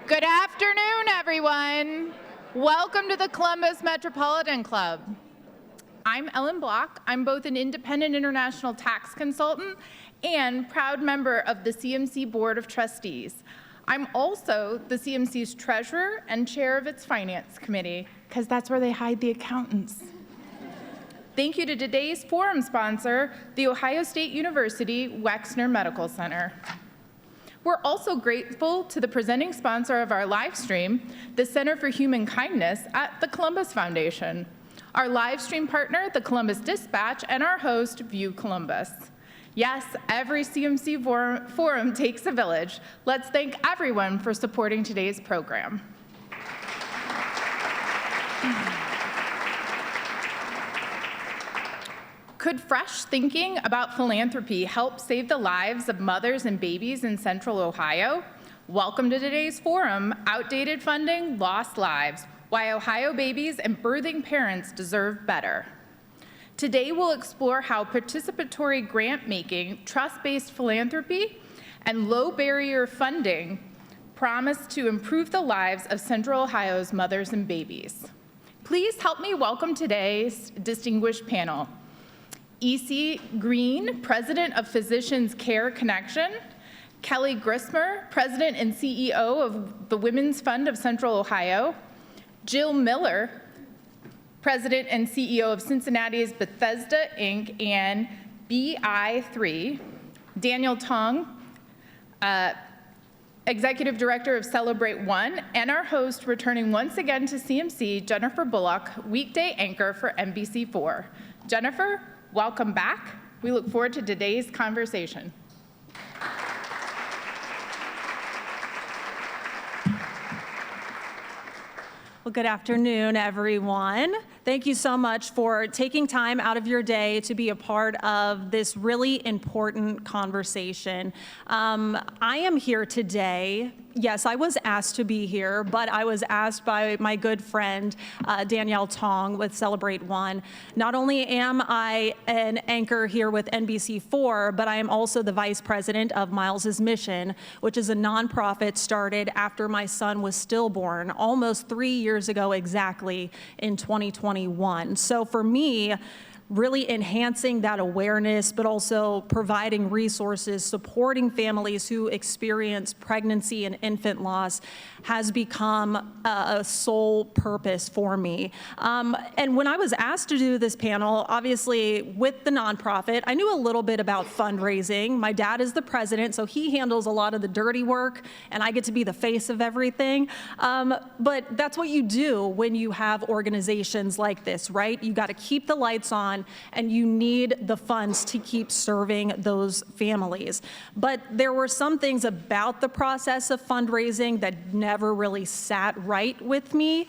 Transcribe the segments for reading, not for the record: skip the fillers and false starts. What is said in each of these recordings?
Good afternoon, everyone. Welcome to the Columbus Metropolitan Club. I'm Ellen Block. I'm both an independent international tax consultant and proud member of the CMC Board of Trustees. I'm also the CMC's treasurer and chair of its finance committee, because that's where they hide the accountants. Thank you to today's forum sponsor, The Ohio State University Wexner Medical Center. We're also grateful to the presenting sponsor of our live stream, the Center for Human Kindness at the Columbus Foundation, our live stream partner, the Columbus Dispatch, and our host, Vue Columbus. Yes, every CMC forum takes a village. Let's thank everyone for supporting today's program. Could fresh thinking about philanthropy help save the lives of mothers and babies in Central Ohio? Welcome to today's forum, Outdated Funding, Lost Lives, Why Ohio Babies and Birthing Parents Deserve Better. Today we'll explore how participatory grant-making, trust-based philanthropy, and low-barrier funding promise to improve the lives of Central Ohio's mothers and babies. Please help me welcome today's distinguished panel. E.C. Green, President of Physicians CareConnection, Kelley Griesmer, President and CEO of the Women's Fund of Central Ohio, Jill Miller, President and CEO of Cincinnati's Bethesda, Inc., and BI3, Danielle Tong, Executive Director of CelebrateOne, and our host, returning once again to CMC, Jennifer Bullock, weekday anchor for NBC4. Jennifer, welcome back. We look forward to today's conversation. Well, good afternoon, everyone. Thank you so much for taking time out of your day to be a part of this really important conversation. I am here today. Yes, I was asked to be here, but I was asked by my good friend, Danielle Tong with CelebrateOne. Not only am I an anchor here with NBC4, but I am also the vice president of Miles's Mission, which is a nonprofit started after my son was stillborn, almost 3 years ago exactly, in 2021. So for me, really enhancing that awareness, but also providing resources, supporting families who experience pregnancy and infant loss has become a sole purpose for me. And when I was asked to do this panel, obviously with the nonprofit, I knew a little bit about fundraising. My dad is the president, so he handles a lot of the dirty work, and I get to be the face of everything. But that's what you do when you have organizations like this, right? You got to keep the lights on, and you need the funds to keep serving those families. But there were some things about the process of fundraising that never really sat right with me.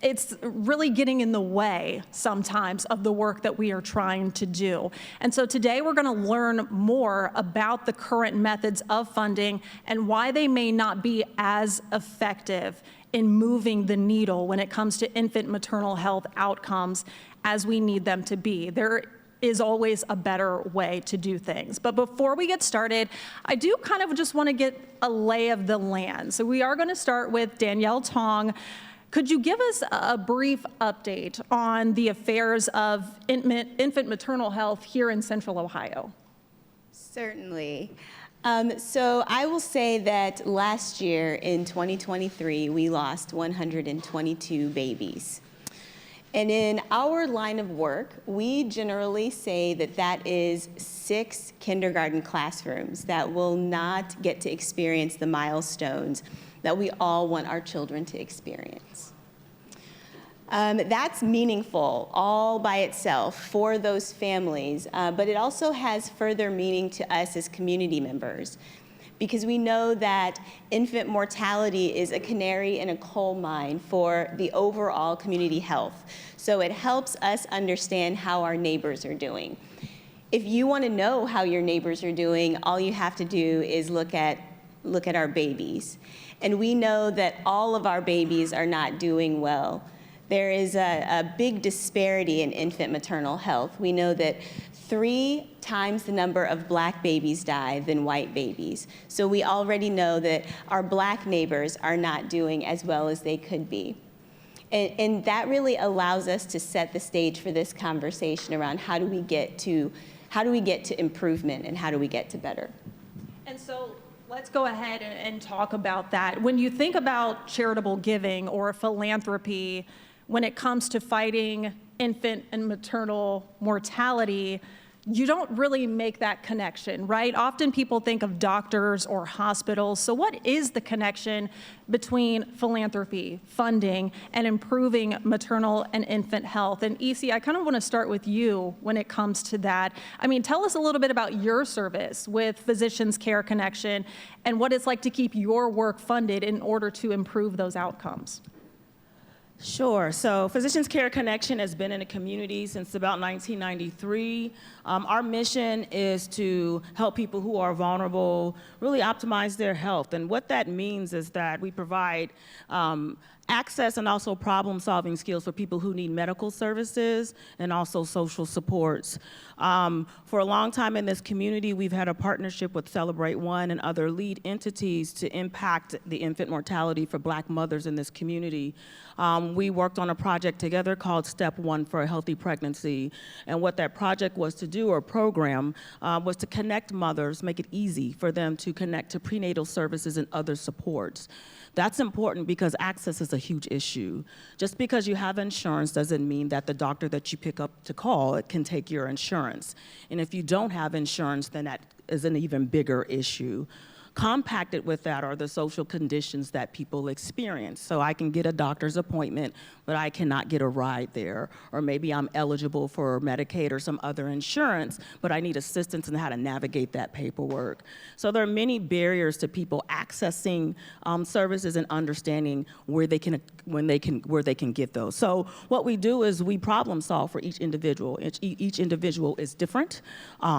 It's really getting in the way sometimes of the work that we are trying to do. And so today we're going to learn more about the current methods of funding and why they may not be as effective in moving the needle when it comes to infant maternal health outcomes as we need them to be. There is always a better way to do things. But before we get started, I do kind of just want to get a lay of the land. So we are going to start with Danielle Tong. Could you give us a brief update on the affairs of infant maternal health here in Central Ohio? Certainly. So I will say that last year in 2023, we lost 122 babies. And in our line of work, we generally say that that is 6 kindergarten classrooms that will not get to experience the milestones that we all want our children to experience. That's meaningful all by itself for those families, but it also has further meaning to us as community members, because we know that infant mortality is a canary in a coal mine for the overall community health. So it helps us understand how our neighbors are doing. If you want to know how your neighbors are doing, all you have to do is look at our babies. And we know that all of our babies are not doing well. there is a big disparity in infant maternal health. We know that 3 times the number of black babies die than white babies. So we already know that our black neighbors are not doing as well as they could be. And that really allows us to set the stage for this conversation around how do we get to improvement and how do we get to better. And so let's go ahead and talk about that. When you think about charitable giving or philanthropy, when it comes to fighting infant and maternal mortality, you don't really make that connection, right? Often people think of doctors or hospitals. So what is the connection between philanthropy, funding, and improving maternal and infant health? And EC, I kind of want to start with you when it comes to that. I mean, tell us a little bit about your service with Physicians CareConnection and what it's like to keep your work funded in order to improve those outcomes. Sure. So Physicians CareConnection has been in the community since about 1993. Our mission is to help people who are vulnerable really optimize their health. And what that means is that we provide access and also problem-solving skills for people who need medical services and also social supports. For a long time in this community, we've had a partnership with CelebrateOne and other lead entities to impact the infant mortality for Black mothers in this community. We worked on a project together called Step 1 for a Healthy Pregnancy. And what that project was to do, or program, was to connect mothers, make it easy for them to connect to prenatal services and other supports. That's important because access is a huge issue. Just because you have insurance doesn't mean that the doctor that you pick up to call can take your insurance. And if you don't have insurance, then that is an even bigger issue. Compacted with that are the social conditions that people experience. So I can get a doctor's appointment, but I cannot get a ride there. Or maybe I'm eligible for Medicaid or some other insurance, but I need assistance in how to navigate that paperwork. So there are many barriers to people accessing services and understanding where they can get those. So what we do is we problem solve for each individual. Each individual is different.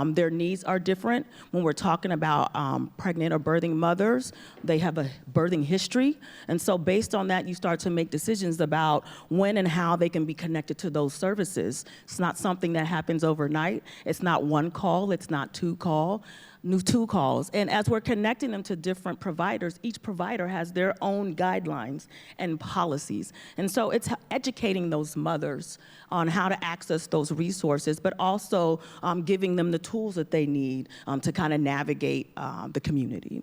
Their needs are different. When we're talking about pregnant or birthing mothers, they have a birthing history. And so based on that, you start to make decisions about when and how they can be connected to those services. It's not something that happens overnight. It's not one call, it's not two calls. And as we're connecting them to different providers, each provider has their own guidelines and policies. And so it's educating those mothers on how to access those resources, but also giving them the tools that they need to kind of navigate the community.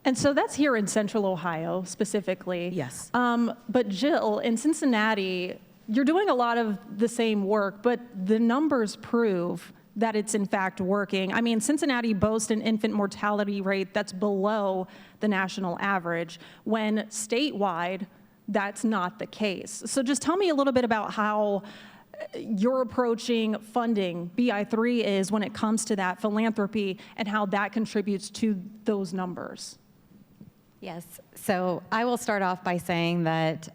And so that's here in Central Ohio specifically. Yes. But Jill, in Cincinnati, you're doing a lot of the same work, but the numbers prove that it's in fact working. I mean, Cincinnati boasts an infant mortality rate that's below the national average, when statewide, that's not the case. So just tell me a little bit about how you're approaching funding BI3 is when it comes to that philanthropy and how that contributes to those numbers. Yes, so I will start off by saying that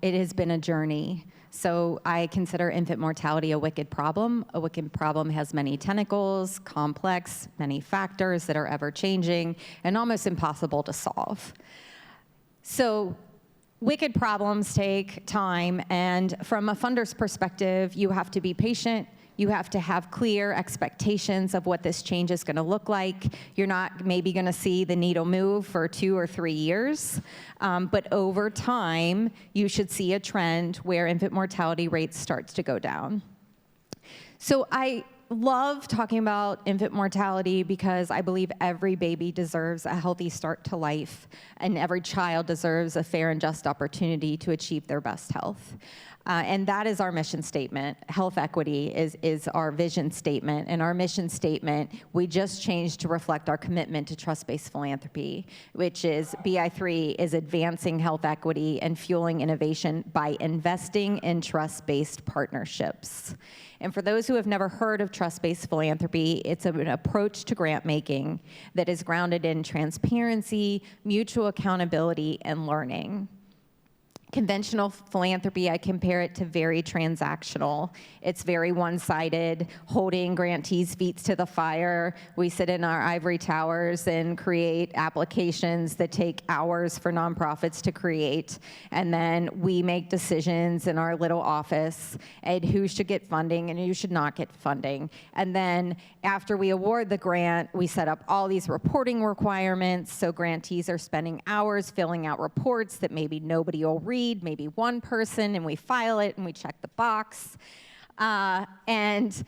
it has been a journey. So I consider infant mortality a wicked problem. A wicked problem has many tentacles, complex, many factors that are ever changing, and almost impossible to solve. So wicked problems take time, and from a funder's perspective, you have to be patient. You have to have clear expectations of what this change is going to look like. You're not maybe going to see the needle move for 2 or 3 years, but over time, you should see a trend where infant mortality rates starts to go down. So I love talking about infant mortality because I believe every baby deserves a healthy start to life, and every child deserves a fair and just opportunity to achieve their best health. And that is our mission statement. Health equity is our vision statement. And our mission statement, we just changed to reflect our commitment to trust-based philanthropy, which is BI3 is advancing health equity and fueling innovation by investing in trust-based partnerships. And for those who have never heard of trust-based philanthropy, it's an approach to grant making that is grounded in transparency, mutual accountability, and learning. Conventional philanthropy, I compare it to very transactional. It's very one-sided, holding grantees' feet to the fire. We sit in our ivory towers and create applications that take hours for nonprofits to create. And then we make decisions in our little office and who should get funding and who should not get funding. And then after we award the grant, we set up all these reporting requirements. So grantees are spending hours filling out reports that maybe nobody will read, maybe one person, and we file it and we check the box. And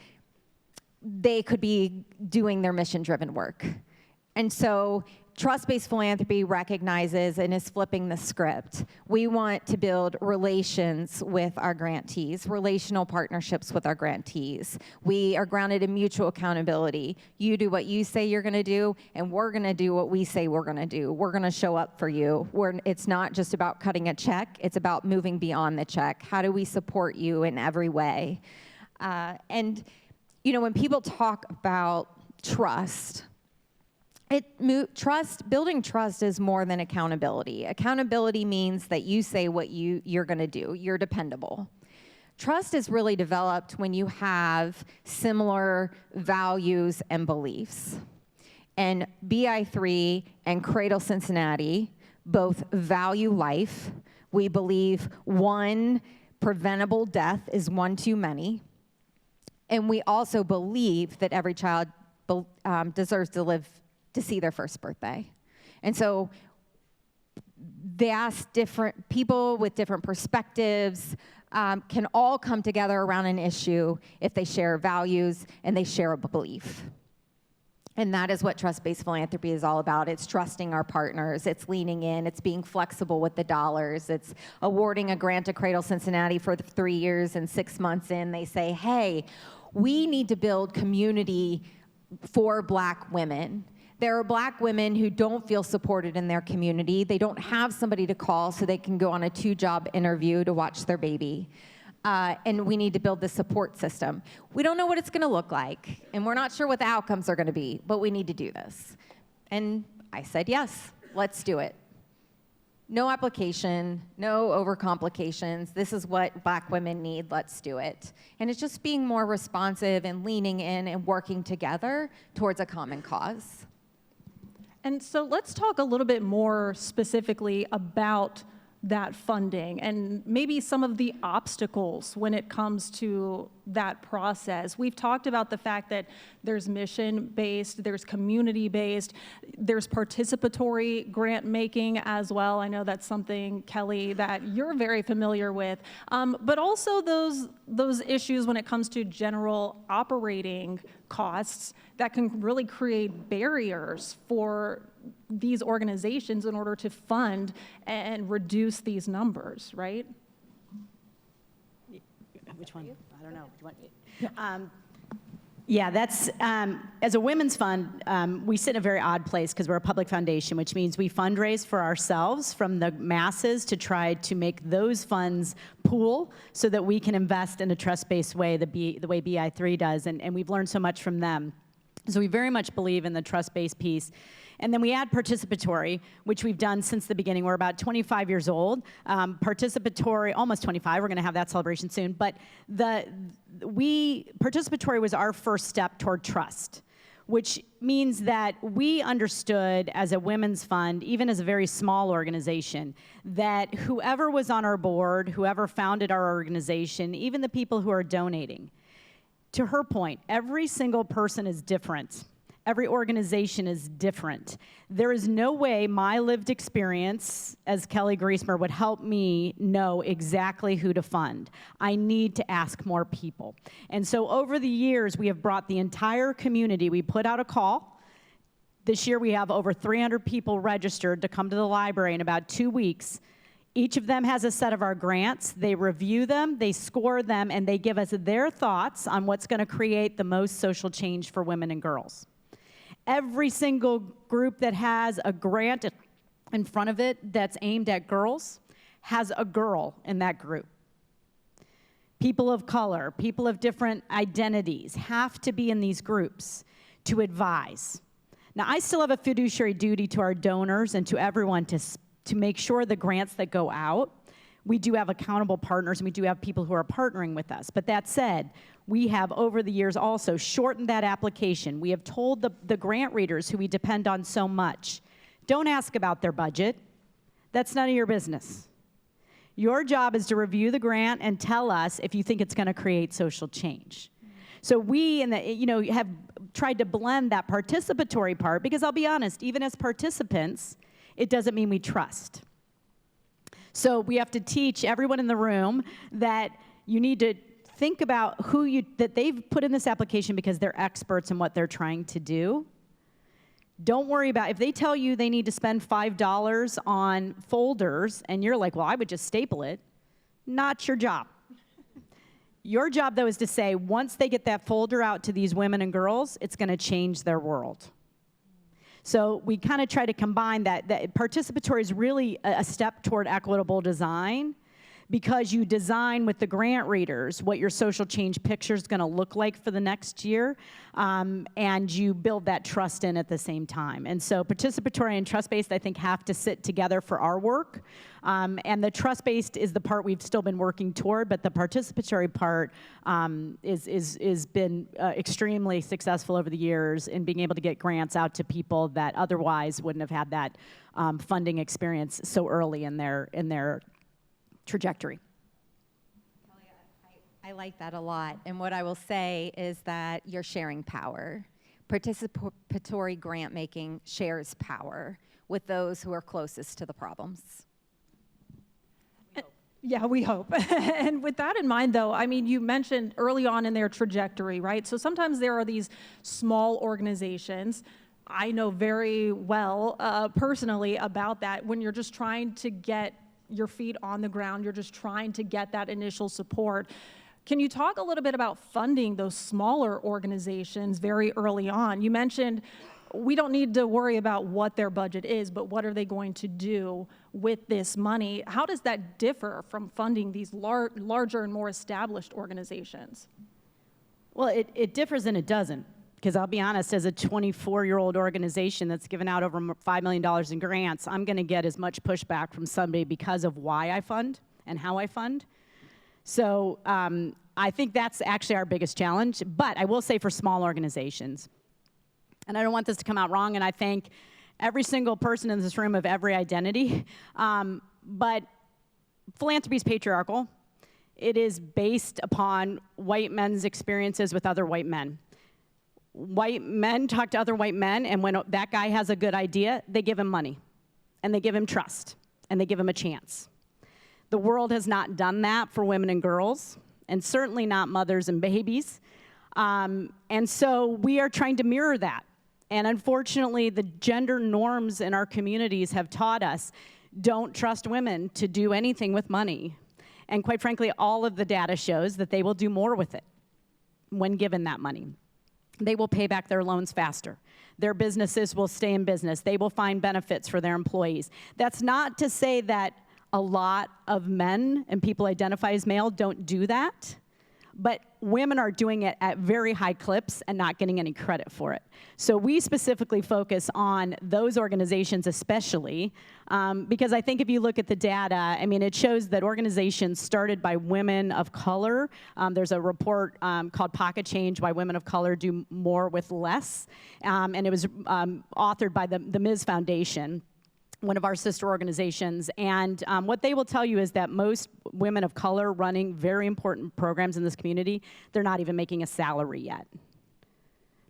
they could be doing their mission-driven work. And so trust-based philanthropy recognizes and is flipping the script. We want to build relations with our grantees, relational partnerships with our grantees. We are grounded in mutual accountability. You do what you say you're gonna do, and we're gonna do what we say we're gonna do. We're gonna show up for you. It's not just about cutting a check, it's about moving beyond the check. How do we support you in every way? And you know, when people talk about trust, building trust is more than accountability. Accountability means that you say what you're gonna do. You're dependable. Trust is really developed when you have similar values and beliefs. And BI3 and Cradle Cincinnati both value life. We believe one preventable death is one too many. And we also believe that every child deserves to live to see their first birthday. And so they ask different people with different perspectives can all come together around an issue if they share values and they share a belief. And that is what trust-based philanthropy is all about. It's trusting our partners, it's leaning in, it's being flexible with the dollars, it's awarding a grant to Cradle Cincinnati for the 3 years, and 6 months in, they say, hey, we need to build community for Black women. There are Black women who don't feel supported in their community. They don't have somebody to call so they can go on a 2-job interview to watch their baby. And we need to build this support system. We don't know what it's gonna look like, and we're not sure what the outcomes are gonna be, but we need to do this. And I said, yes, let's do it. No application, no overcomplications. This is what Black women need, let's do it. And it's just being more responsive and leaning in and working together towards a common cause. And so let's talk a little bit more specifically about that funding and maybe some of the obstacles when it comes to that process. We've talked about the fact that there's mission-based, there's community-based, there's participatory grant making as well. I know that's something, Kelley, that you're very familiar with, but also those issues when it comes to general operating costs that can really create barriers for these organizations in order to fund and reduce these numbers, right? Which one? I don't know. Yeah, that's, as a women's fund, we sit in a very odd place because we're a public foundation, which means we fundraise for ourselves from the masses to try to make those funds pool so that we can invest in a trust-based way, the way BI3 does, and we've learned so much from them. So we very much believe in the trust-based piece. And then we add participatory, which we've done since the beginning. We're about 25 years old. Participatory, almost 25, we're gonna have that celebration soon. But participatory was our first step toward trust, which means that we understood as a women's fund, even as a very small organization, that whoever was on our board, whoever founded our organization, even the people who are donating, to her point, every single person is different. Every organization is different. There is no way my lived experience as Kelley Griesmer would help me know exactly who to fund. I need to ask more people. And so over the years, we have brought the entire community. We put out a call. This year, we have over 300 people registered to come to the library in about 2 weeks. Each of them has a set of our grants. They review them, they score them, and they give us their thoughts on what's going to create the most social change for women and girls. Every single group that has a grant in front of it that's aimed at girls has a girl in that group. People of color, people of different identities have to be in these groups to advise. Now, I still have a fiduciary duty to our donors and to everyone to make sure the grants that go out, We do have accountable partners, and we do have people who are partnering with us. But that said, we have over the years also shortened that application. We have told the grant readers who we depend on so much, don't ask about their budget. That's none of your business. Your job is to review the grant and tell us if you think it's going to create social change. So we have tried to blend that participatory part, because I'll be honest, even as participants, it doesn't mean we trust. So we have to teach everyone in the room that you need to think about that they've put in this application because they're experts in what they're trying to do. Don't worry about if they tell you they need to spend $5 on folders and you're like, well, I would just staple it. Not your job. Your job, though, is to say, once they get that folder out to these women and girls, it's going to change their world. So we kind of try to combine that participatory is really a step toward equitable design, because you design with the grant readers what your social change picture is going to look like for the next year, and you build that trust in at the same time. And so participatory and trust-based, I think, have to sit together for our work. And the trust-based is the part we've still been working toward, but the participatory part is been extremely successful over the years in being able to get grants out to people that otherwise wouldn't have had that funding experience so early in their trajectory. Kelley, I like that a lot. And what I will say is that you're sharing power. Participatory grant making shares power with those who are closest to the problems. Yeah, we hope. And with that in mind, though, I mean, you mentioned early on in their trajectory, right? So sometimes there are these small organizations. I know very well personally about that. When you're just trying to get your feet on the ground, you're just trying to get that initial support. Can you talk a little bit about funding those smaller organizations very early on? You mentioned we don't need to worry about what their budget is, but what are they going to do with this money? How does that differ from funding these larger and more established organizations? Well, it differs and it doesn't. Because I'll be honest, as a 24-year-old organization that's given out over $5 million in grants, I'm going to get as much pushback from somebody because of why I fund and how I fund. So I think that's actually our biggest challenge. But I will say for small organizations, and I don't want this to come out wrong, and I thank every single person in this room of every identity, but philanthropy is patriarchal. It is based upon white men's experiences with other white men. White men talk to other white men, and when that guy has a good idea, they give him money, and they give him trust, and they give him a chance. The world has not done that for women and girls, and certainly not mothers and babies. And so we are trying to mirror that. And unfortunately, the gender norms in our communities have taught us, don't trust women to do anything with money. And quite frankly, all of the data shows that they will do more with it when given that money. They will pay back their loans faster. Their businesses will stay in business. They will find benefits for their employees. That's not to say that a lot of men and people identify as male don't do that, but women are doing it at very high clips and not getting any credit for it. So we specifically focus on those organizations especially, because I think if you look at the data, I mean, it shows that organizations started by women of color. There's a report called Pocket Change, Why Women of Color Do More with Less, and it was authored by the Ms. Foundation, one of our sister organizations, and what they will tell you is that most women of color running very important programs in this community, they're not even making a salary yet,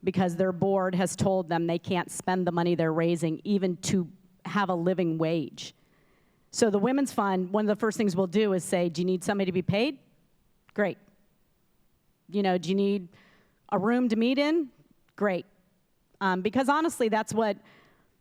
because their board has told them they can't spend the money they're raising even to have a living wage. So the Women's Fund, one of the first things we'll do is say, do you need somebody to be paid? Great. You know, do you need a room to meet in? Great. Because honestly, that's what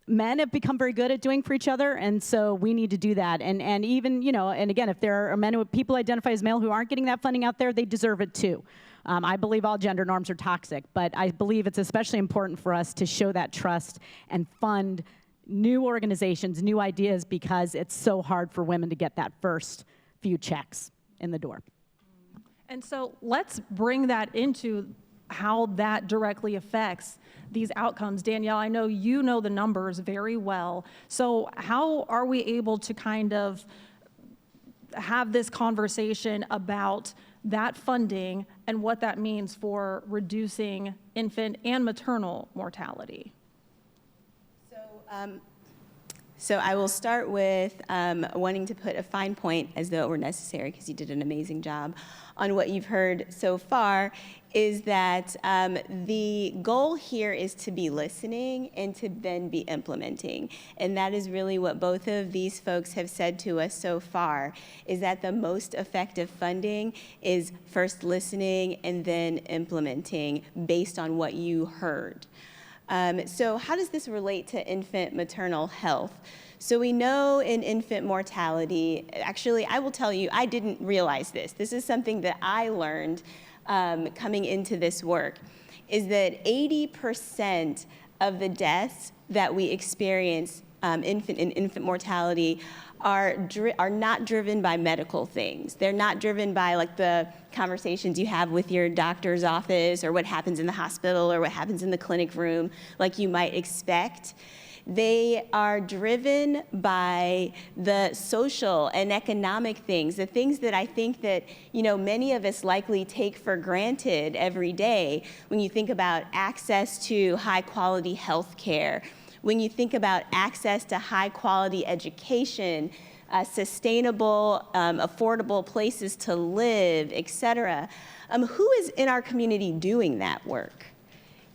men have become very good at doing for each other, and so we need to do that. And even, you know, and again, if there are men who people identify as male who aren't getting that funding out there, they deserve it too. I believe all gender norms are toxic, but I believe it's especially important for us to show that trust and fund new organizations, new ideas, because it's so hard for women to get that first few checks in the door. And so let's bring that into how that directly affects these outcomes. Danielle, I know you know the numbers very well. So how are we able to kind of have this conversation about that funding and what that means for reducing infant and maternal mortality. So I will start with wanting to put a fine point, as though it were necessary, because you did an amazing job, on what you've heard so far, is that the goal here is to be listening and to then be implementing. And that is really what both of these folks have said to us so far, is that the most effective funding is first listening and then implementing based on what you heard. So how does this relate to infant maternal health? So we know in infant mortality, actually, I will tell you, I didn't realize this. This is something that I learned coming into this work, is that 80% of the deaths that we experience in infant mortality are not driven by medical things. They're not driven by like the conversations you have with your doctor's office or what happens in the hospital or what happens in the clinic room like you might expect. They are driven by the social and economic things, the things that I think that, you know, many of us likely take for granted every day when you think about access to high quality health care, when you think about access to high quality education, sustainable, affordable places to live, et cetera. Who is in our community doing that work?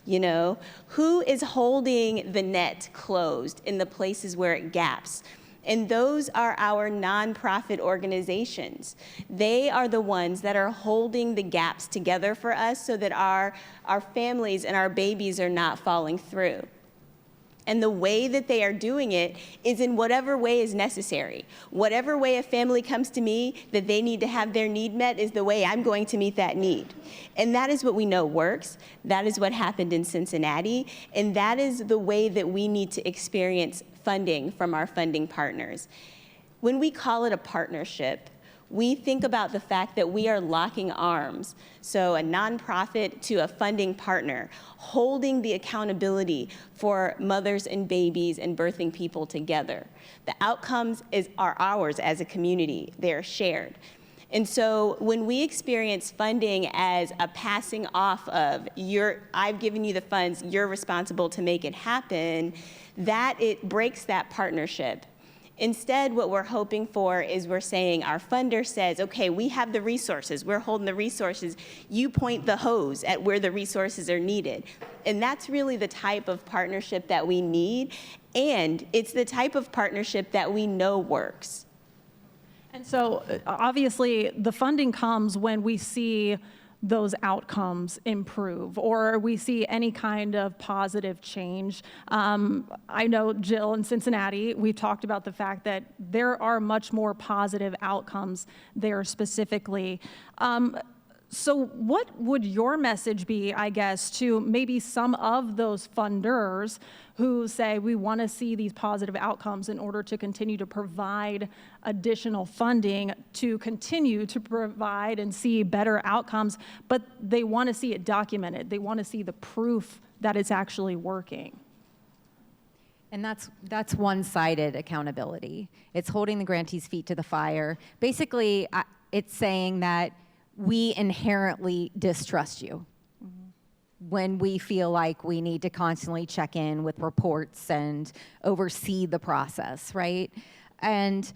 You know, who is holding the net closed in the places where it gaps? And those are our nonprofit organizations. They are the ones that are holding the gaps together for us so that our families and our babies are not falling through. And the way that they are doing it is in whatever way is necessary. Whatever way a family comes to me that they need to have their need met is the way I'm going to meet that need. And that is what we know works. That is what happened in Cincinnati. And that is the way that we need to experience funding from our funding partners. When we call it a partnership, we think about the fact that we are locking arms. So a nonprofit to a funding partner, holding the accountability for mothers and babies and birthing people together. The outcomes are ours as a community. They are shared. And so when we experience funding as a passing off of, I've given you the funds, you're responsible to make it happen, that it breaks that partnership. Instead, what we're hoping for is we're saying our funder says, okay, we have the resources, we're holding the resources, you point the hose at where the resources are needed. And that's really the type of partnership that we need, and it's the type of partnership that we know works. And so obviously the funding comes when we see those outcomes improve or we see any kind of positive change. I know, Jill, in Cincinnati, we've talked about the fact that there are much more positive outcomes there specifically. So what would your message be, I guess, to maybe some of those funders who say we want to see these positive outcomes in order to continue to provide additional funding to continue to provide and see better outcomes, but they want to see it documented. They want to see the proof that it's actually working. And that's one-sided accountability. It's holding the grantees' feet to the fire. Basically, it's saying that we inherently distrust you when we feel like we need to constantly check in with reports and oversee the process, right? And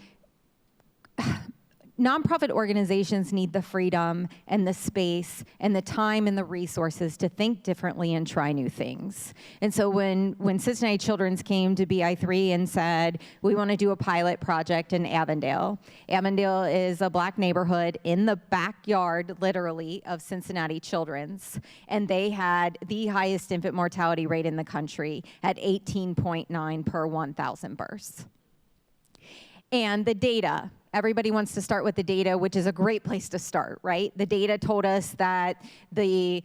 nonprofit organizations need the freedom and the space and the time and the resources to think differently and try new things. And so when Cincinnati Children's came to BI3 and said, we want to do a pilot project in Avondale. Avondale is a Black neighborhood in the backyard, literally, of Cincinnati Children's. And they had the highest infant mortality rate in the country at 18.9 per 1,000 births. And the data, everybody wants to start with the data, which is a great place to start, right? The data told us that the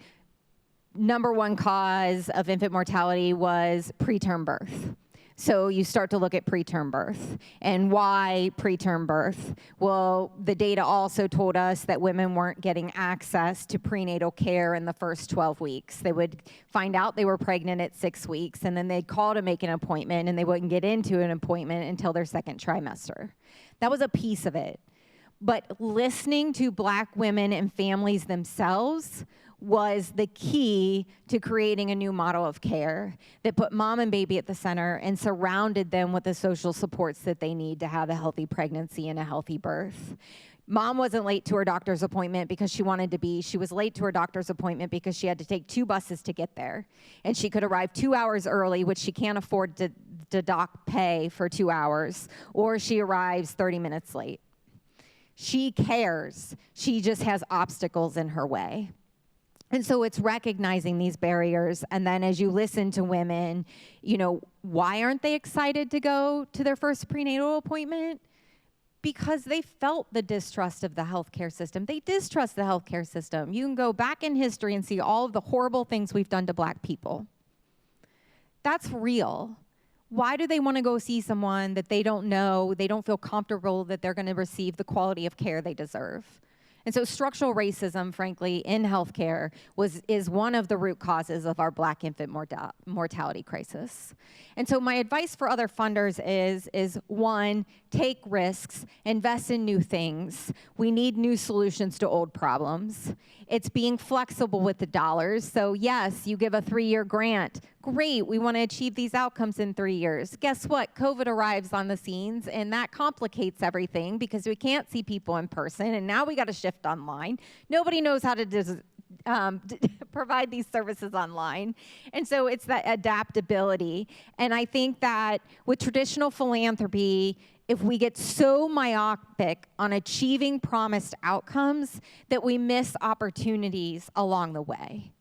number one cause of infant mortality was preterm birth. So you start to look at preterm birth. And why preterm birth? Well, the data also told us that women weren't getting access to prenatal care in the first 12 weeks. They would find out they were pregnant at 6 weeks, and then they'd call to make an appointment, and they wouldn't get into an appointment until their second trimester. That was a piece of it. But listening to Black women and families themselves was the key to creating a new model of care that put mom and baby at the center and surrounded them with the social supports that they need to have a healthy pregnancy and a healthy birth. Mom wasn't late to her doctor's appointment because she wanted to be. She was late to her doctor's appointment because she had to take 2 buses to get there. And she could arrive 2 hours early, which she can't afford to dock pay for 2 hours, or she arrives 30 minutes late. She cares. She just has obstacles in her way. And so it's recognizing these barriers. And then as you listen to women, you know, why aren't they excited to go to their first prenatal appointment? Because they felt the distrust of the healthcare system. They distrust the healthcare system. You can go back in history and see all of the horrible things we've done to Black people. That's real. Why do they want to go see someone that they don't know, they don't feel comfortable that they're going to receive the quality of care they deserve? And so structural racism, frankly, in healthcare is one of the root causes of our Black infant mortality crisis. And so my advice for other funders is one, take risks, invest in new things. We need new solutions to old problems. It's being flexible with the dollars. So yes, you give a 3-year grant. Great, we want to achieve these outcomes in 3 years. Guess what? COVID arrives on the scenes, and that complicates everything because we can't see people in person, and now we got to shift online. Nobody knows how to provide these services online. And so it's that adaptability. And I think that with traditional philanthropy, if we get so myopic on achieving promised outcomes that we miss opportunities along the way.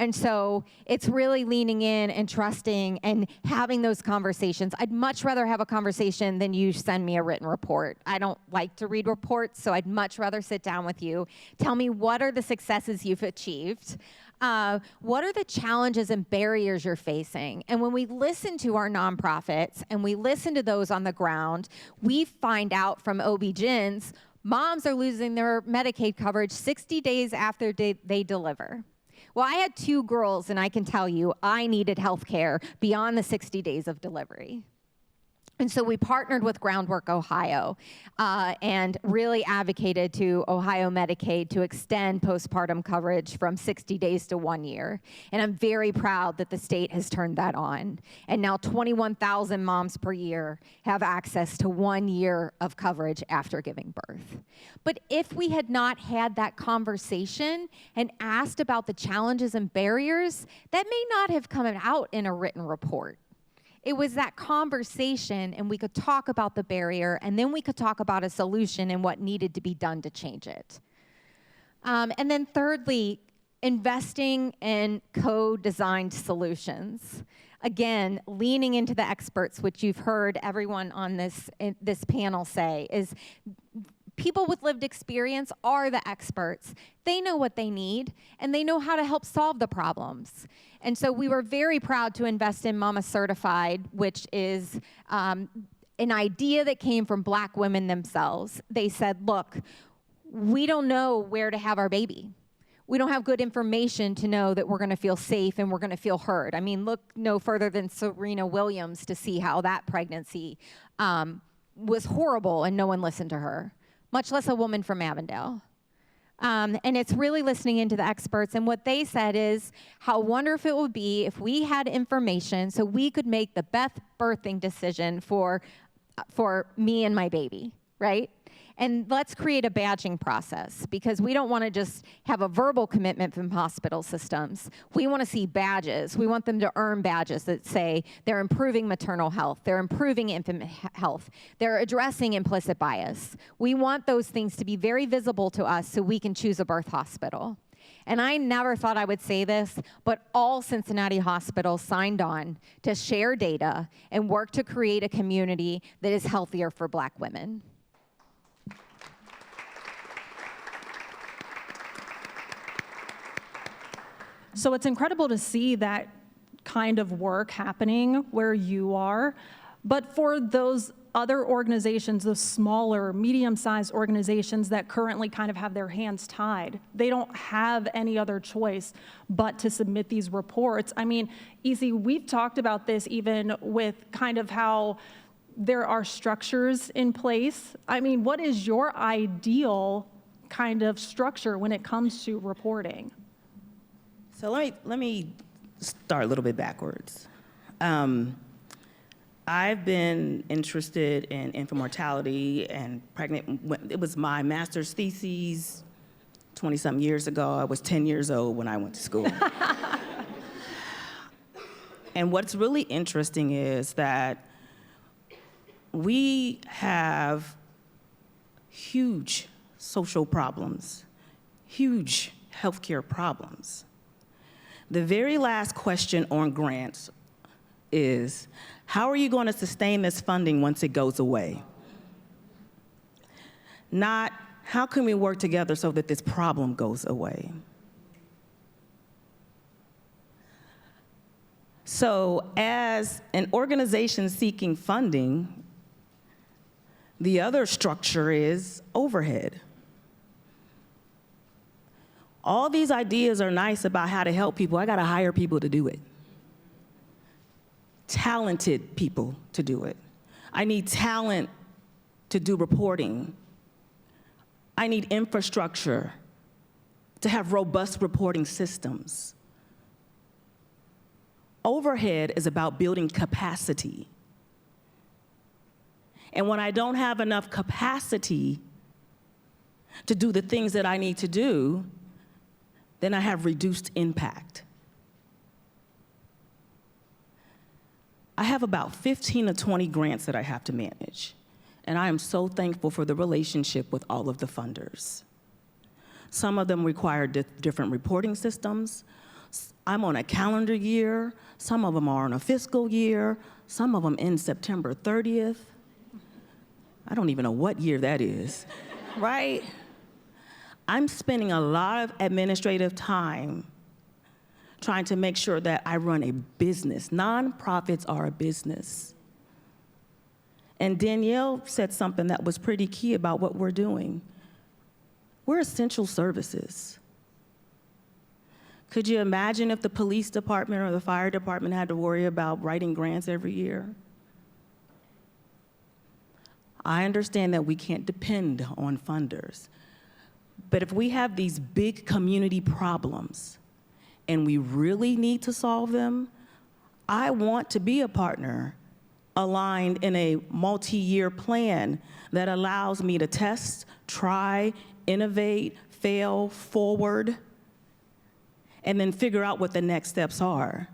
And so it's really leaning in and trusting and having those conversations. I'd much rather have a conversation than you send me a written report. I don't like to read reports, so I'd much rather sit down with you. Tell me, what are the successes you've achieved? What are the challenges and barriers you're facing? And when we listen to our nonprofits and we listen to those on the ground, we find out from OB-GYNs, moms are losing their Medicaid coverage 60 days after they deliver. Well, I had 2 girls, and I can tell you I needed health care beyond the 60 days of delivery. And so we partnered with Groundwork Ohio and really advocated to Ohio Medicaid to extend postpartum coverage from 60 days to 1 year. And I'm very proud that the state has turned that on. And now 21,000 moms per year have access to 1 year of coverage after giving birth. But if we had not had that conversation and asked about the challenges and barriers, that may not have come out in a written report. It was that conversation, and we could talk about the barrier, and then we could talk about a solution and what needed to be done to change it. And then thirdly, investing in co-designed solutions. Again, leaning into the experts, which you've heard everyone on this panel say, is people with lived experience are the experts. They know what they need, and they know how to help solve the problems. And so we were very proud to invest in Mama Certified, which is an idea that came from Black women themselves. They said, look, we don't know where to have our baby. We don't have good information to know that we're going to feel safe and we're going to feel heard. I mean, look no further than Serena Williams to see how that pregnancy was horrible and no one listened to her, much less a woman from Avondale. And it's really listening into the experts. And what they said is how wonderful it would be if we had information so we could make the best birthing decision for me and my baby, right? And let's create a badging process, because we don't want to just have a verbal commitment from hospital systems. We want to see badges. We want them to earn badges that say they're improving maternal health, they're improving infant health, they're addressing implicit bias. We want those things to be very visible to us so we can choose a birth hospital. And I never thought I would say this, but all Cincinnati hospitals signed on to share data and work to create a community that is healthier for Black women. So it's incredible to see that kind of work happening where you are. But for those other organizations, those smaller, medium-sized organizations that currently kind of have their hands tied, they don't have any other choice but to submit these reports. I mean, Easy, we've talked about this even with kind of how there are structures in place. I mean, what is your ideal kind of structure when it comes to reporting? So let me start a little bit backwards. I've been interested in infant mortality and pregnant. It was my master's thesis 20-something years ago. I was 10 years old when I went to school. And what's really interesting is that we have huge social problems, huge healthcare problems. The very last question on grants is, how are you going to sustain this funding once it goes away? Not, how can we work together so that this problem goes away? So as an organization seeking funding, the other structure is overhead. All these ideas are nice about how to help people. I got to hire people to do it. Talented people to do it. I need talent to do reporting. I need infrastructure to have robust reporting systems. Overhead is about building capacity. And when I don't have enough capacity to do the things that I need to do, then I have reduced impact. I have about 15 to 20 grants that I have to manage, and I am so thankful for the relationship with all of the funders. Some of them require different reporting systems. I'm on a calendar year, some of them are on a fiscal year, some of them end September 30th. I don't even know what year that is, right? I'm spending a lot of administrative time trying to make sure that I run a business. Nonprofits are a business. And Danielle said something that was pretty key about what we're doing. We're essential services. Could you imagine if the police department or the fire department had to worry about writing grants every year? I understand that we can't depend on funders. But if we have these big community problems and we really need to solve them, I want to be a partner aligned in a multi-year plan that allows me to test, try, innovate, fail, forward, and then figure out what the next steps are.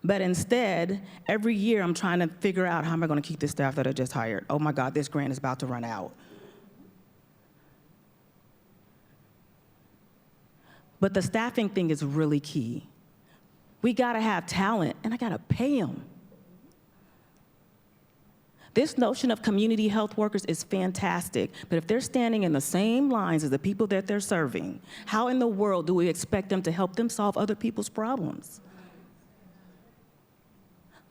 But instead, every year I'm trying to figure out how am I going to keep this staff that I just hired. Oh my God, this grant is about to run out. But the staffing thing is really key. We gotta have talent, and I gotta pay them. This notion of community health workers is fantastic, but if they're standing in the same lines as the people that they're serving, how in the world do we expect them to help them solve other people's problems?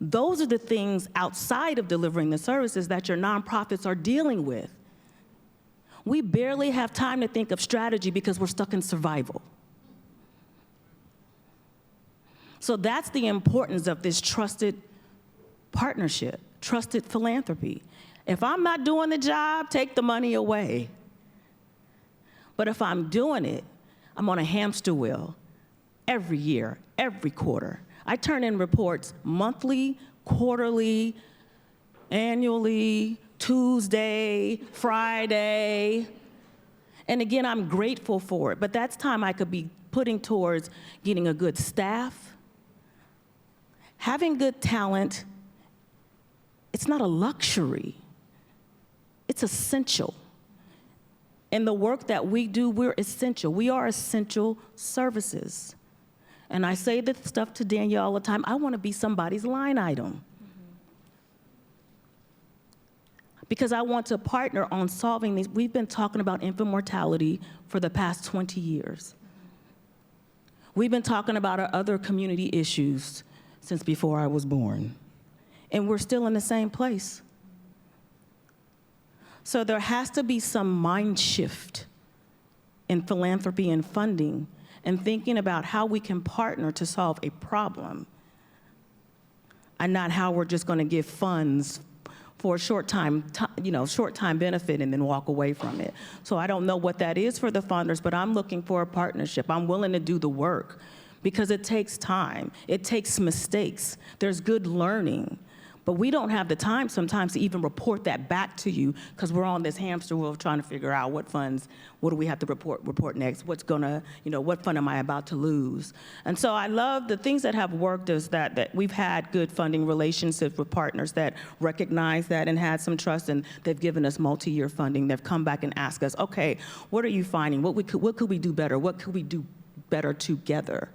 Those are the things outside of delivering the services that your nonprofits are dealing with. We barely have time to think of strategy because we're stuck in survival. So that's the importance of this trusted partnership, trusted philanthropy. If I'm not doing the job, take the money away. But if I'm doing it, I'm on a hamster wheel every year, every quarter. I turn in reports monthly, quarterly, annually, Tuesday, Friday. And again, I'm grateful for it, but that's time I could be putting towards getting a good staff. Having good talent, it's not a luxury, it's essential. In the work that we do, we're essential. We are essential services. And I say this stuff to Danielle all the time, I want to be somebody's line item. Because I want to partner on solving these. We've been talking about infant mortality for the past 20 years. We've been talking about our other community issues since before I was born. And we're still in the same place. So there has to be some mind shift in philanthropy and funding and thinking about how we can partner to solve a problem and not how we're just going to give funds for a short time benefit and then walk away from it. So I don't know what that is for the funders, but I'm looking for a partnership. I'm willing to do the work because it takes time. It takes mistakes. There's good learning. But we don't have the time sometimes to even report that back to you because we're on this hamster wheel of trying to figure out what funds, what do we have to report next, what fund am I about to lose? And so I love the things that have worked is that we've had good funding relationships with partners that recognize that and had some trust, and they've given us multi-year funding. They've come back and asked us, okay, what are you finding? What could we do better? What could we do better together?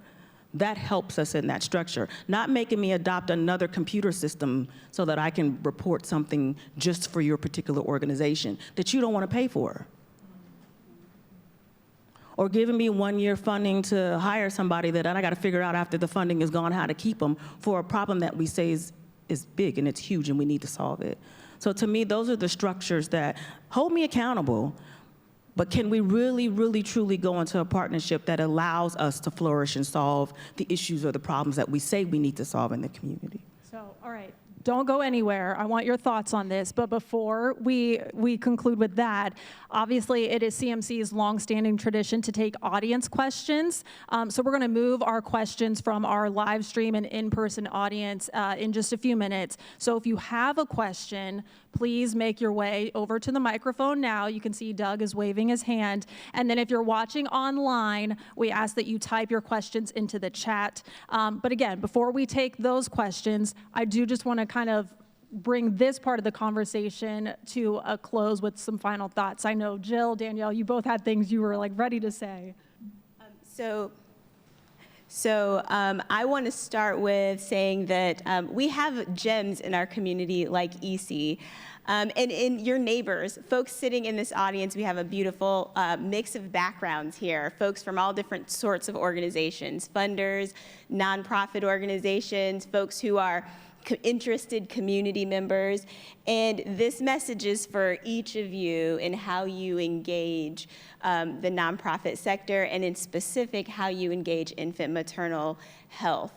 That helps us in that structure. Not making me adopt another computer system so that I can report something just for your particular organization that you don't want to pay for. Or giving me 1 year funding to hire somebody that I got to figure out after the funding is gone how to keep them for a problem that we say is big and it's huge and we need to solve it. So to me, those are the structures that hold me accountable. But can we really, really, truly go into a partnership that allows us to flourish and solve the issues or the problems that we say we need to solve in the community? So, all right. Don't go anywhere. I want your thoughts on this. But before we conclude with that, obviously it is CMC's longstanding tradition to take audience questions. So we're going to move our questions from our live stream and in-person audience in just a few minutes. So if you have a question, please make your way over to the microphone now. You can see Doug is waving his hand. And then if you're watching online, we ask that you type your questions into the chat. But again, before we take those questions, I do just want to kind of bring this part of the conversation to a close with some final thoughts. I know Jill, Danielle, you both had things you were like ready to say. So I want to start with saying that we have gems in our community like EC. And in your neighbors, folks sitting in this audience, we have a beautiful mix of backgrounds here, folks from all different sorts of organizations, funders, nonprofit organizations, folks who are interested community members. And this message is for each of you in how you engage the nonprofit sector, and in specific, how you engage infant maternal health.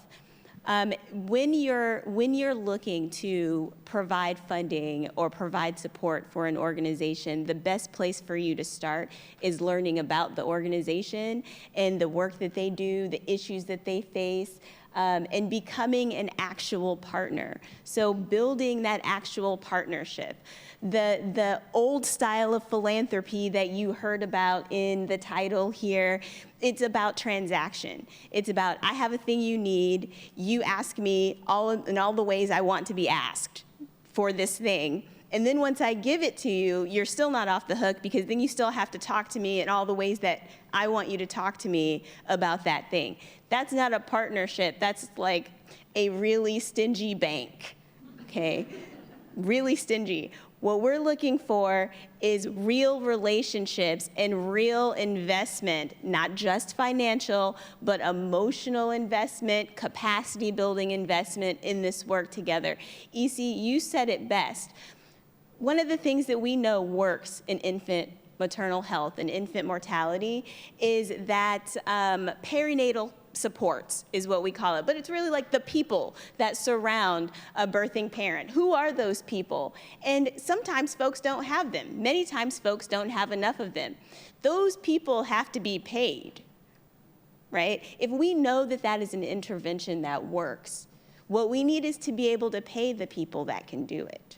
When you're looking to provide funding or provide support for an organization, the best place for you to start is learning about the organization and the work that they do, the issues that they face, and becoming an actual partner. So building that actual partnership. The old style of philanthropy that you heard about in the title here, it's about transaction. It's about, I have a thing you need, you ask me in all the ways I want to be asked for this thing. And then once I give it to you, you're still not off the hook, because then you still have to talk to me in all the ways that I want you to talk to me about that thing. That's not a partnership. That's like a really stingy bank, okay? Really stingy. What we're looking for is real relationships and real investment, not just financial, but emotional investment, capacity building investment in this work together. EC, you said it best. One of the things that we know works in infant maternal health and infant mortality is that perinatal supports is what we call it, but it's really like the people that surround a birthing parent. Who are those people? And sometimes folks don't have them. Many times folks don't have enough of them. Those people have to be paid, right? If we know that that is an intervention that works, what we need is to be able to pay the people that can do it.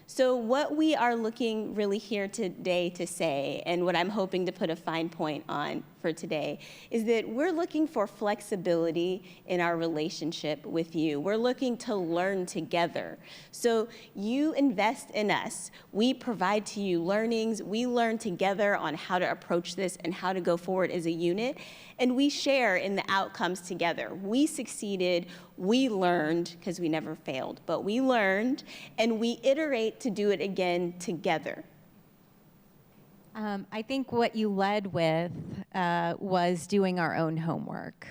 So what we are looking really here today to say, and what I'm hoping to put a fine point on for today, is that we're looking for flexibility in our relationship with you. We're looking to learn together. So you invest in us. We provide to you learnings. We learn together on how to approach this and how to go forward as a unit. And we share in the outcomes together. We succeeded, we learned, because we never failed, but we learned, and we iterate to do it again together. I think what you led with was doing our own homework.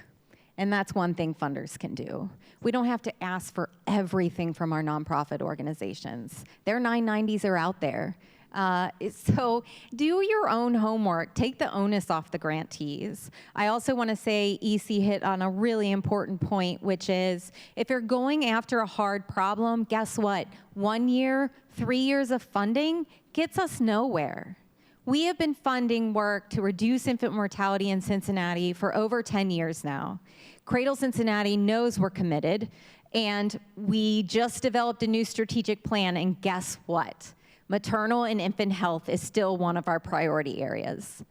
And that's one thing funders can do. We don't have to ask for everything from our nonprofit organizations. Their 990s are out there. So do your own homework. Take the onus off the grantees. I also want to say EC hit on a really important point, which is if you're going after a hard problem, guess what? 1 year, 3 years of funding gets us nowhere. We have been funding work to reduce infant mortality in Cincinnati for over 10 years now. Cradle Cincinnati knows we're committed, and we just developed a new strategic plan, and guess what? Maternal and infant health is still one of our priority areas.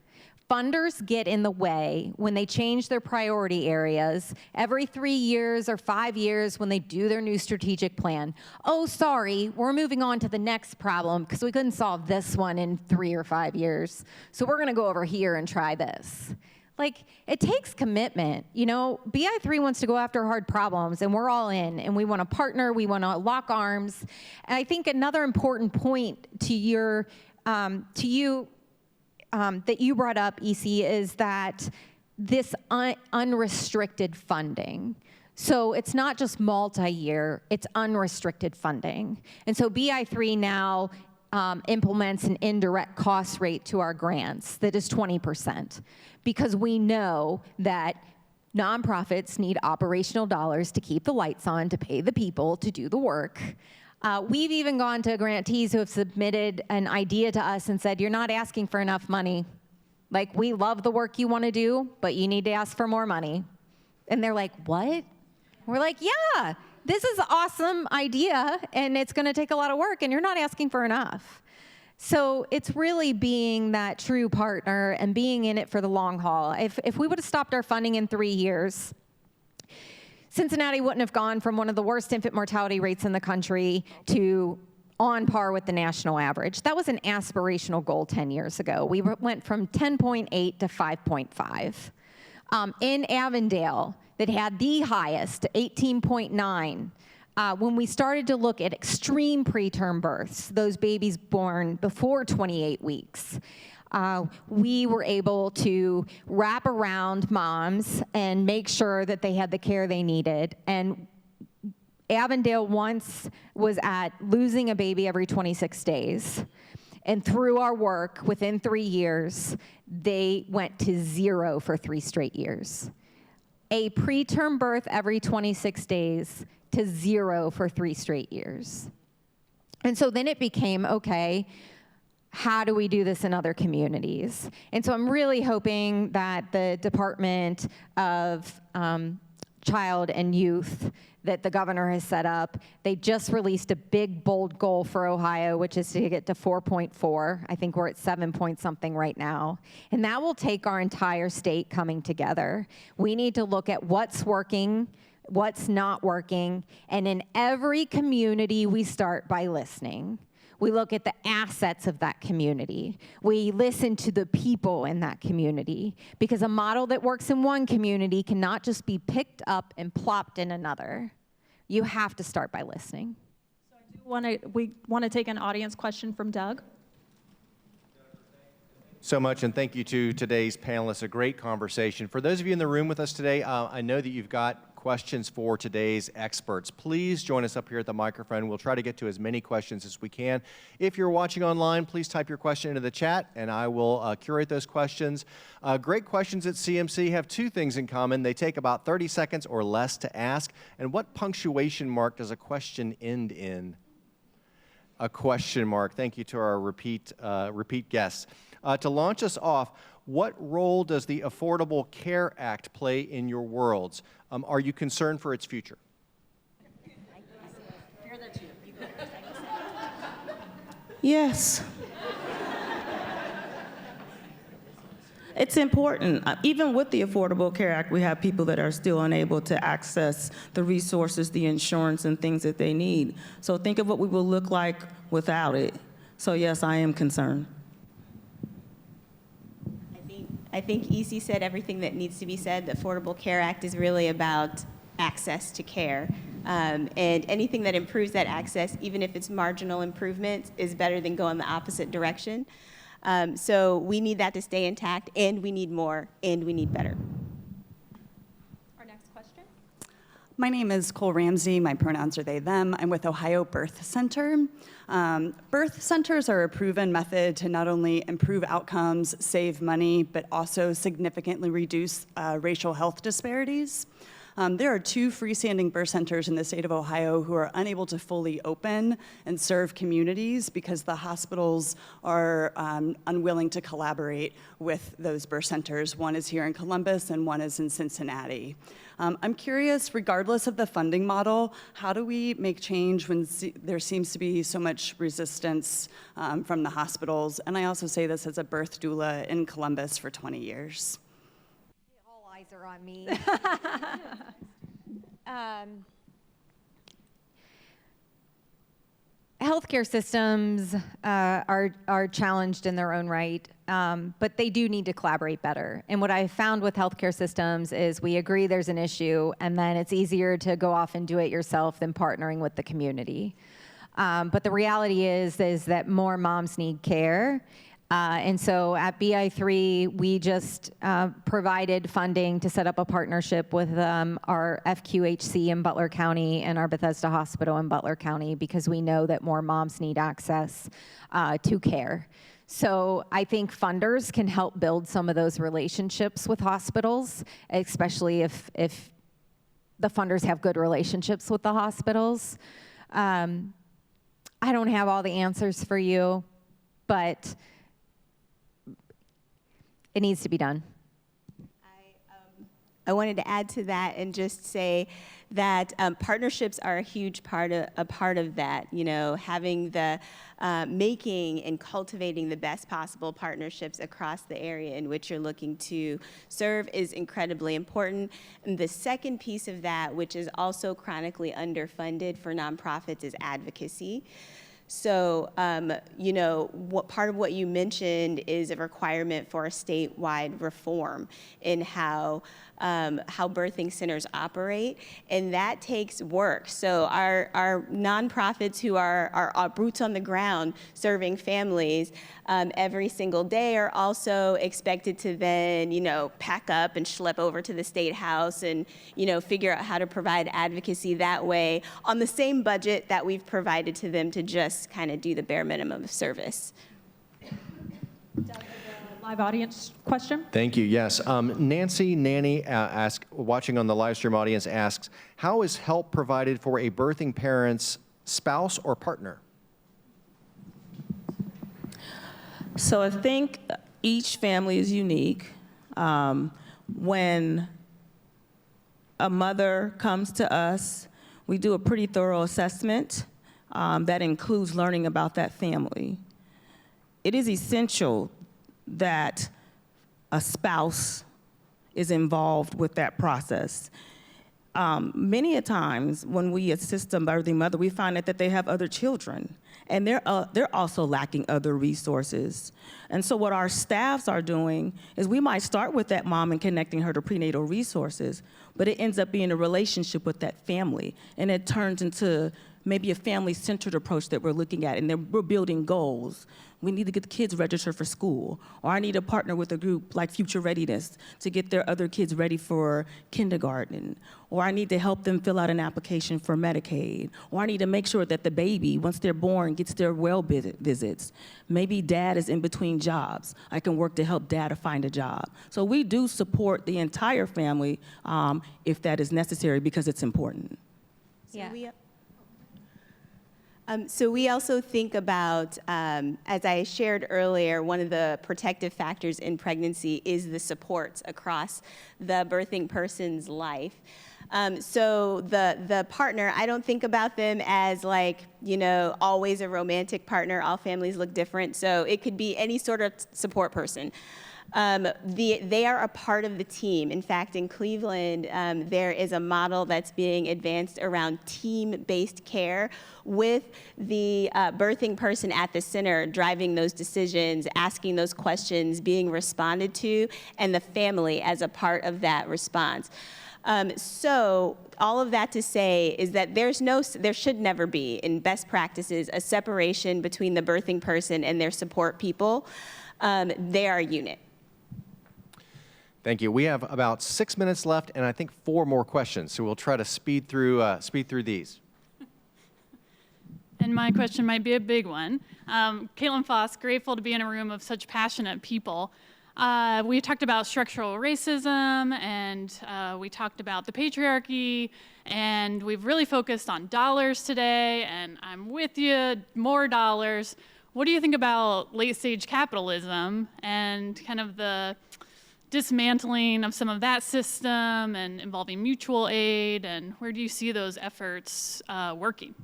Funders get in the way when they change their priority areas every 3 years or 5 years when they do their new strategic plan. Oh, sorry, we're moving on to the next problem because we couldn't solve this one in 3 or 5 years. So we're going to go over here and try this. Like, it takes commitment. You know, BI3 wants to go after hard problems, and we're all in, and we want to partner, we want to lock arms. And I think another important point to your, that you brought up, EC, is that this unrestricted funding. So it's not just multi-year, it's unrestricted funding. And so BI3 now implements an indirect cost rate to our grants that is 20%, because we know that nonprofits need operational dollars to keep the lights on, to pay the people to do the work. We've even gone to grantees who have submitted an idea to us and said, you're not asking for enough money. Like, we love the work you want to do, but you need to ask for more money. And they're like, what? We're like, yeah, this is an awesome idea, and it's going to take a lot of work, and you're not asking for enough. So it's really being that true partner and being in it for the long haul. If we would have stopped our funding in 3 years, Cincinnati wouldn't have gone from one of the worst infant mortality rates in the country to on par with the national average. That was an aspirational goal 10 years ago. We went from 10.8 to 5.5. In Avondale, that had the highest, 18.9, when we started to look at extreme preterm births, those babies born before 28 weeks, we were able to wrap around moms and make sure that they had the care they needed. And Avondale once was at losing a baby every 26 days. And through our work, within 3 years, they went to 0 for 3 straight years. A preterm birth every 26 days to 0 for 3 straight years. And so then it became, okay, how do we do this in other communities? And so I'm really hoping that the Department of Child and Youth that the governor has set up, they just released a big, bold goal for Ohio, which is to get to 4.4. I think we're at 7 point something right now. And that will take our entire state coming together. We need to look at what's working, what's not working, and in every community, we start by listening. We look at the assets of that community. We listen to the people in that community, because a model that works in one community cannot just be picked up and plopped in another. You have to start by listening. So we want to take an audience question from Doug. So much, and thank you to today's panelists. A great conversation. For those of you in the room with us today, I know that you've got questions for today's experts. Please join us up here at the microphone. We'll try to get to as many questions as we can. If you're watching online, please type your question into the chat, and I will curate those questions. Great questions at CMC have 2 things in common. They take about 30 seconds or less to ask. And what punctuation mark does a question end in? A question mark. Thank you to our repeat guests. To launch us off, what role does the Affordable Care Act play in your worlds? Are you concerned for its future? Yes. It's important. Even with the Affordable Care Act, we have people that are still unable to access the resources, the insurance, and things that they need. So think of what we will look like without it. So yes, I am concerned. I think EC said everything that needs to be said. The Affordable Care Act is really about access to care. And anything that improves that access, even if it's marginal improvements, is better than going the opposite direction. So we need that to stay intact, and we need more, and we need better. Our next question. My name is Cole Ramsey. My pronouns are they, them. I'm with Ohio Birth Center. Birth centers are a proven method to not only improve outcomes, save money, but also significantly reduce racial health disparities. There are 2 freestanding birth centers in the state of Ohio who are unable to fully open and serve communities because the hospitals are unwilling to collaborate with those birth centers. One is here in Columbus and one is in Cincinnati. I'm curious, regardless of the funding model, how do we make change when there seems to be so much resistance from the hospitals? And I also say this as a birth doula in Columbus for 20 years. All eyes are on me. Healthcare systems are challenged in their own right, but they do need to collaborate better. And what I've found with healthcare systems is we agree there's an issue, and then it's easier to go off and do it yourself than partnering with the community. But the reality is that more moms need care. And so at BI3, we just provided funding to set up a partnership with our FQHC in Butler County and our Bethesda Hospital in Butler County because we know that more moms need access to care. So I think funders can help build some of those relationships with hospitals, especially if the funders have good relationships with the hospitals. I don't have all the answers for you, but it needs to be done. I wanted to add to that and just say that partnerships are a huge part of that. You know, having the making and cultivating the best possible partnerships across the area in which you're looking to serve is incredibly important. And the second piece of that, which is also chronically underfunded for nonprofits, is advocacy. So, you know, part of what you mentioned is a requirement for a statewide reform in how birthing centers operate, and that takes work. So our nonprofits who are boots on the ground serving families every single day are also expected to then, you know, pack up and schlep over to the State House and, you know, figure out how to provide advocacy that way on the same budget that we've provided to them to just kind of do the bare minimum of service. Live audience question? Thank you. Yes. Nancy Nanny watching on the live stream audience asks, how is help provided for a birthing parent's spouse or partner? So I think each family is unique. When a mother comes to us, we do a pretty thorough assessment that includes learning about that family. It is essential that a spouse is involved with that process. Many a times when we assist a birthing mother, we find that they have other children, and they're also lacking other resources. And so what our staffs are doing is we might start with that mom and connecting her to prenatal resources, but it ends up being a relationship with that family, and it turns into maybe a family-centered approach that we're looking at, and then we're building goals. We need to get the kids registered for school, or I need to partner with a group like Future Readiness to get their other kids ready for kindergarten, or I need to help them fill out an application for Medicaid, or I need to make sure that the baby, once they're born, gets their well visits. Maybe dad is in between jobs. I can work to help dad to find a job. So we do support the entire family if that is necessary because it's important. Yeah. So we also think about, as I shared earlier, one of the protective factors in pregnancy is the supports across the birthing person's life. So the partner, I don't think about them as like, you know, always a romantic partner. All families look different. So it could be any sort of support person. They are a part of the team. In fact, in Cleveland, there is a model that's being advanced around team-based care with the birthing person at the center, driving those decisions, asking those questions, being responded to, and the family as a part of that response. So all of that to say is that there should never be, in best practices, a separation between the birthing person and their support people. They are a unit. Thank you. We have about 6 minutes left, and I think 4 more questions, so we'll try to speed through these. And my question might be a big one. Caitlin Foss, grateful to be in a room of such passionate people. We talked about structural racism, and we talked about the patriarchy, and we've really focused on dollars today, and I'm with you, more dollars. What do you think about late-stage capitalism and kind of the dismantling of some of that system and involving mutual aid, and where do you see those efforts working?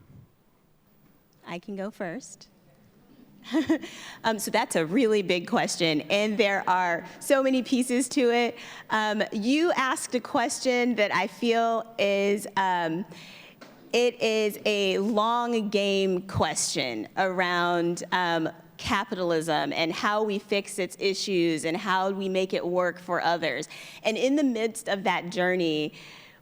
I can go first. So that's a really big question, and there are so many pieces to it. You asked a question that I feel is, it is a long game question around capitalism and how we fix its issues and how we make it work for others. And in the midst of that journey,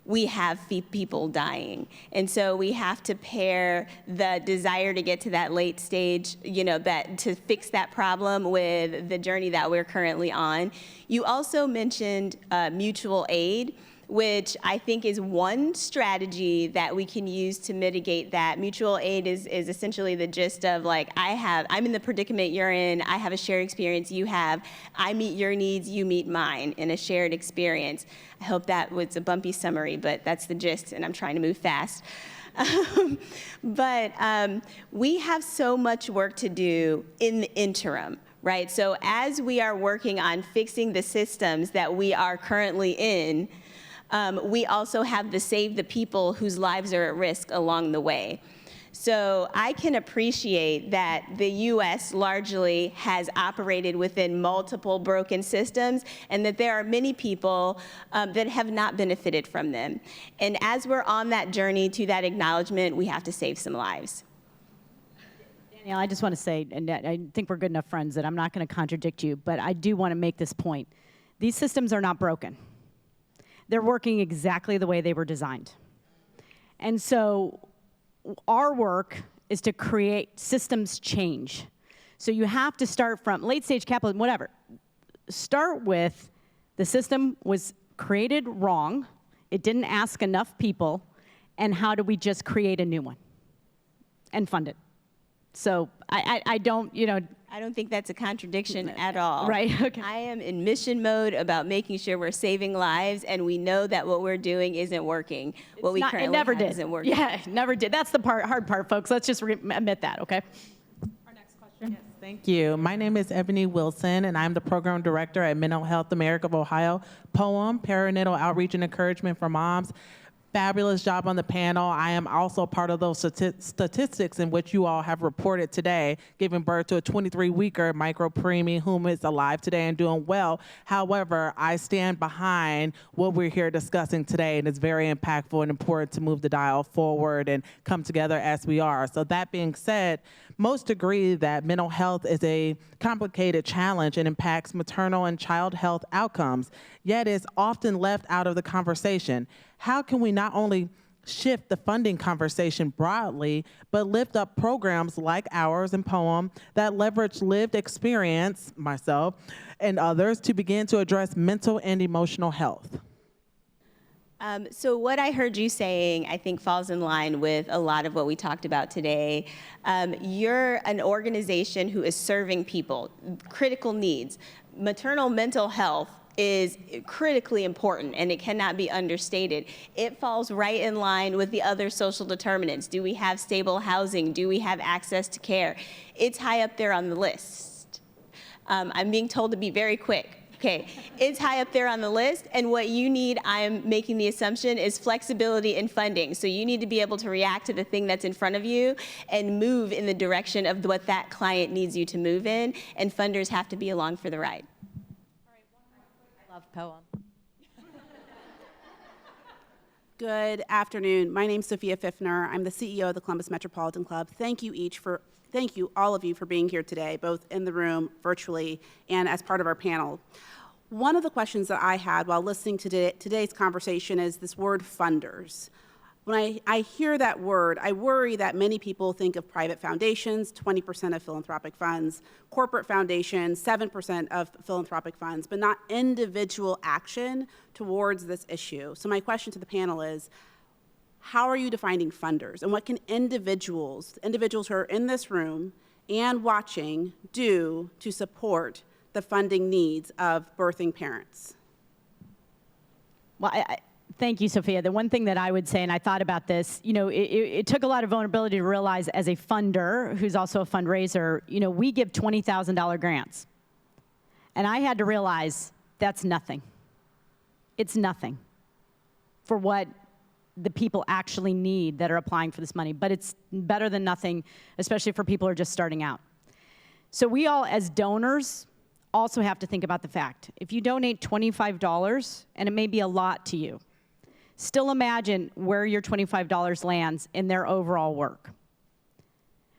we have people dying. And so we have to pair the desire to get to that late stage, that to fix that problem with the journey that we're currently on. You also mentioned mutual aid, which I think is one strategy that we can use to mitigate that. Mutual aid is essentially the gist of I'm in the predicament you're in, I have a shared experience you have, I meet your needs, you meet mine in a shared experience. I hope that was a bumpy summary, but that's the gist, and I'm trying to move fast. But we have so much work to do in the interim, right? So as we are working on fixing the systems that we are currently in, we also have to save the people whose lives are at risk along the way. So I can appreciate that the U.S. largely has operated within multiple broken systems, and that there are many people that have not benefited from them. And as we're on that journey to that acknowledgement, we have to save some lives. Danielle, I just want to say, and I think we're good enough friends that I'm not going to contradict you, but I do want to make this point. These systems are not broken. They're working exactly the way they were designed. And so our work is to create systems change. So you have to start from late stage capitalism, whatever. Start with the system was created wrong, it didn't ask enough people, and how do we just create a new one and fund it? So I don't think that's a contradiction at all. Right, okay. I am in mission mode about making sure we're saving lives, and we know that what we're doing isn't working. What we currently it never have did. isn't working. Yeah, it never did. That's the hard part, folks. Let's just admit that, okay? Our next question. Yes, thank you. My name is Ebony Wilson, and I'm the program director at Mental Health America of Ohio. Poem, Perinatal Outreach and Encouragement for Moms. Fabulous job on the panel. I am also part of those statistics in which you all have reported today, giving birth to a 23-weeker micro-preemie whom is alive today and doing well. However, I stand behind what we're here discussing today, and it's very impactful and important to move the dial forward and come together as we are. So that being said, most agree that mental health is a complicated challenge and impacts maternal and child health outcomes, yet is often left out of the conversation. How can we not only shift the funding conversation broadly, but lift up programs like ours and Poem that leverage lived experience, myself and others, to begin to address mental and emotional health? So what I heard you saying, I think, falls in line with a lot of what we talked about today. You're an organization who is serving people, critical needs. Maternal mental health is critically important, and it cannot be understated. It falls right in line with the other social determinants. Do we have stable housing? Do we have access to care? It's high up there on the list. I'm being told to be very quick. Okay, it's high up there on the list, and what you need, I'm making the assumption, is flexibility in funding. So you need to be able to react to the thing that's in front of you and move in the direction of what that client needs you to move in, and funders have to be along for the ride. I love Poem. Good afternoon. My name's Sophia Pfiffner. I'm the CEO of the Columbus Metropolitan Club. Thank you, all of you, for being here today, both in the room, virtually, and as part of our panel. One of the questions that I had while listening to today's conversation is this word funders. When I hear that word, I worry that many people think of private foundations, 20% of philanthropic funds, corporate foundations, 7% of philanthropic funds, but not individual action towards this issue. So my question to the panel is, how are you defining funders? And what can individuals who are in this room and watching do to support the funding needs of birthing parents? Well, thank you, Sophia. The one thing that I would say, and I thought about this, it took a lot of vulnerability to realize as a funder, who's also a fundraiser, we give $20,000 grants. And I had to realize that's nothing. It's nothing for what the people actually need that are applying for this money. But it's better than nothing, especially for people who are just starting out. So we all, as donors, also have to think about the fact, if you donate $25, and it may be a lot to you, still imagine where your $25 lands in their overall work.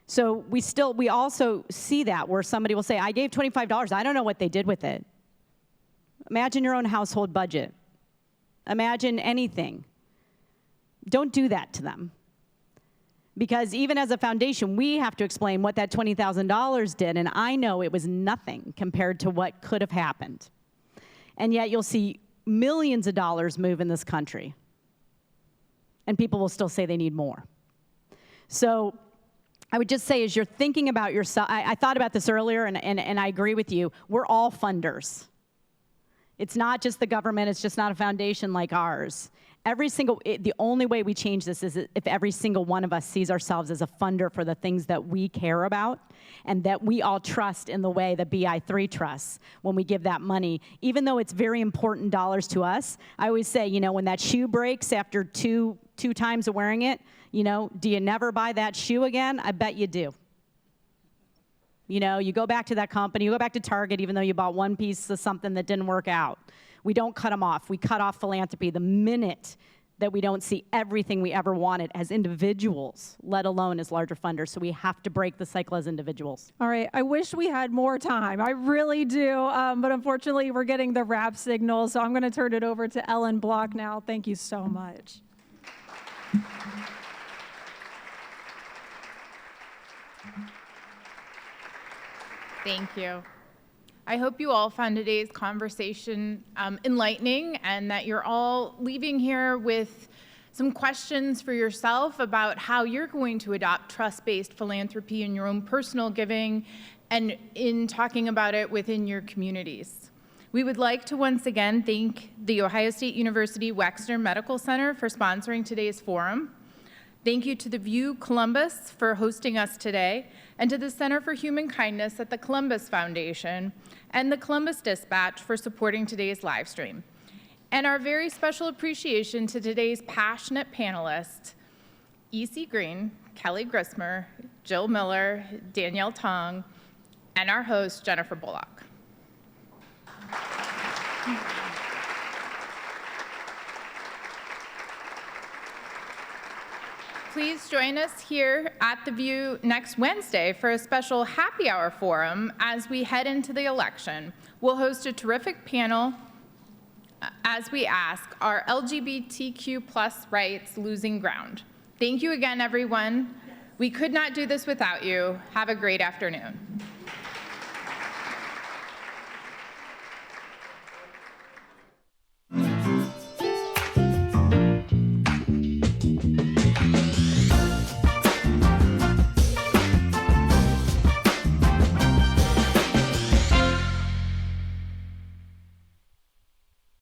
So we also see that where somebody will say, I gave $25, I don't know what they did with it. Imagine your own household budget. Imagine anything. Don't do that to them. Because even as a foundation, we have to explain what that $20,000 did, and I know it was nothing compared to what could have happened. And yet you'll see millions of dollars move in this country, and people will still say they need more. So I would just say, as you're thinking about yourself, I thought about this earlier, and I agree with you, we're all funders. It's not just the government, it's just not a foundation like ours. The only way we change this is if every single one of us sees ourselves as a funder for the things that we care about and that we all trust in the way that BI3 trusts when we give that money. Even though it's very important dollars to us, I always say, when that shoe breaks after two times of wearing it, do you never buy that shoe again? I bet you do. You go back to that company, you go back to Target, even though you bought one piece of something that didn't work out. We don't cut them off. We cut off philanthropy the minute that we don't see everything we ever wanted as individuals, let alone as larger funders. So we have to break the cycle as individuals. All right, I wish we had more time. I really do, but unfortunately we're getting the wrap signal, so I'm going to turn it over to Ellen Block now. Thank you so much. Thank you. I hope you all found today's conversation enlightening and that you're all leaving here with some questions for yourself about how you're going to adopt trust-based philanthropy in your own personal giving and in talking about it within your communities. We would like to once again thank the Ohio State University Wexner Medical Center for sponsoring today's forum. Thank you to the Vue Columbus for hosting us today, and to the Center for Human Kindness at the Columbus Foundation and the Columbus Dispatch for supporting today's live stream. And our very special appreciation to today's passionate panelists, E.C. Green, Kelley Griesmer, Jill Miller, Danielle Tong, and our host, Jennifer Bullock. Please join us here at the Vue next Wednesday for a special happy hour forum as we head into the election. We'll host a terrific panel as we ask, are LGBTQ+ rights losing ground? Thank you again, everyone. We could not do this without you. Have a great afternoon.